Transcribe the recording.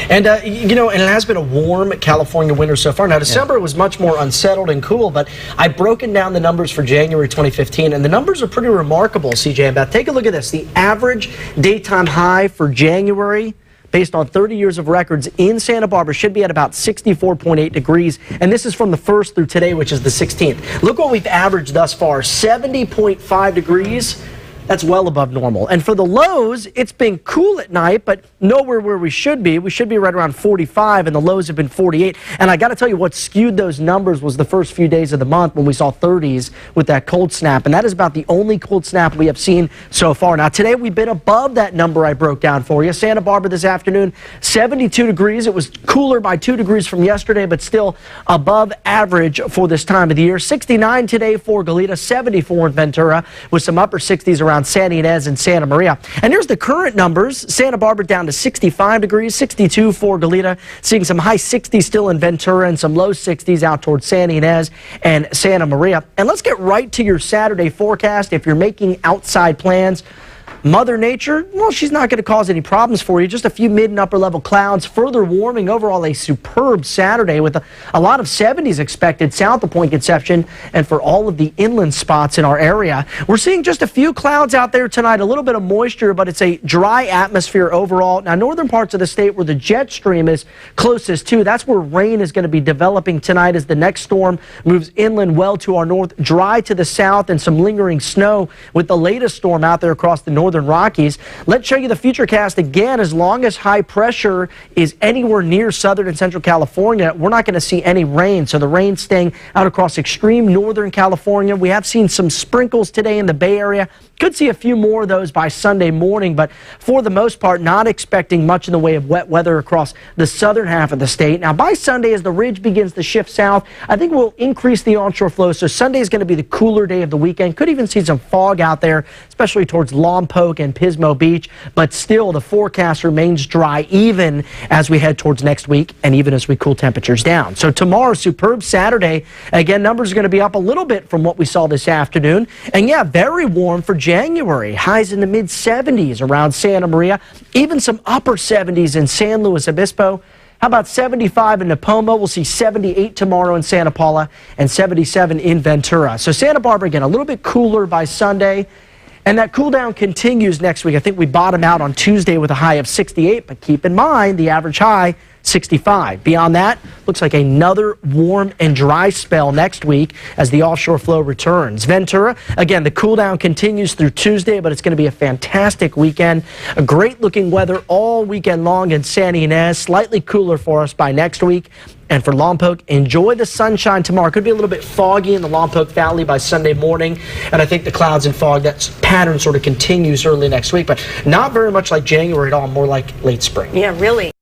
And, and it has been a warm California winter so far. Now, December was much more unsettled and cool, but I've broken down the numbers for January 2015, and the numbers are pretty remarkable, CJ and Beth. Take a look at this. The average daytime high for January, based on 30 years of records in Santa Barbara, should be at about 64.8 degrees. And this is from the 1st through today, which is the 16th. Look what we've averaged thus far, 70.5 degrees. That's well above normal. And for the lows, it's been cool at night, but nowhere where we should be. We should be right around 45, and the lows have been 48. And I got to tell you, what skewed those numbers was the first few days of the month when we saw 30s with that cold snap. And that is about the only cold snap we have seen so far. Now, today we've been above that number I broke down for you. Santa Barbara this afternoon, 72 degrees. It was cooler by 2 degrees from yesterday, but still above average for this time of the year. 69 today for Goleta, 74 in Ventura, with some upper 60s around Santa Ynez and Santa Maria. And here's the current numbers. Santa Barbara down to 65 degrees, 62 for Goleta, seeing some high 60s still in Ventura and some low 60s out towards Santa Ynez and Santa Maria. And let's get right to your Saturday forecast. If you're making outside plans, Mother Nature, well, she's not going to cause any problems for you. Just a few mid and upper level clouds, further warming. Overall, a superb Saturday with a lot of 70s expected south of Point Conception and for all of the inland spots in our area. We're seeing just a few clouds out there tonight, a little bit of moisture, but it's a dry atmosphere overall. Now, northern parts of the state where the jet stream is closest to, that's where rain is going to be developing tonight as the next storm moves inland well to our north, dry to the south, and some lingering snow with the latest storm out there across the northern Rockies. Let's show you the futurecast again. As long as high pressure is anywhere near southern and central California, we're not going to see any rain. So the rain staying out across extreme northern California. We have seen some sprinkles today in the Bay Area. Could see a few more of those by Sunday morning, but for the most part, not expecting much in the way of wet weather across the southern half of the state. Now, by Sunday, as the ridge begins to shift south, I think we'll increase the onshore flow. So Sunday is going to be the cooler day of the weekend. Could even see some fog out there, especially towards Lompoc and Pismo Beach. But still, the forecast remains dry even as we head towards next week and even as we cool temperatures down. So tomorrow, superb Saturday. Again, numbers are going to be up a little bit from what we saw this afternoon. And yeah, very warm for January. Highs in the mid-70s around Santa Maria, even some upper 70s in San Luis Obispo. How about 75 in Nipomo? We'll see 78 tomorrow in Santa Paula and 77 in Ventura. So Santa Barbara, again, a little bit cooler by Sunday. And that cool down continues next week. I think we bottom out on Tuesday with a high of 68, but keep in mind the average high, 65. Beyond that, looks like another warm and dry spell next week as the offshore flow returns. Ventura, again, the cool down continues through Tuesday, but it's going to be a fantastic weekend. A great looking weather all weekend long in Santa Ynez, slightly cooler for us by next week. And for Lompoc, enjoy the sunshine tomorrow. Could be a little bit foggy in the Lompoc Valley by Sunday morning. And I think the clouds and fog, that pattern sort of continues early next week. But not very much like January at all, more like late spring. Yeah, really.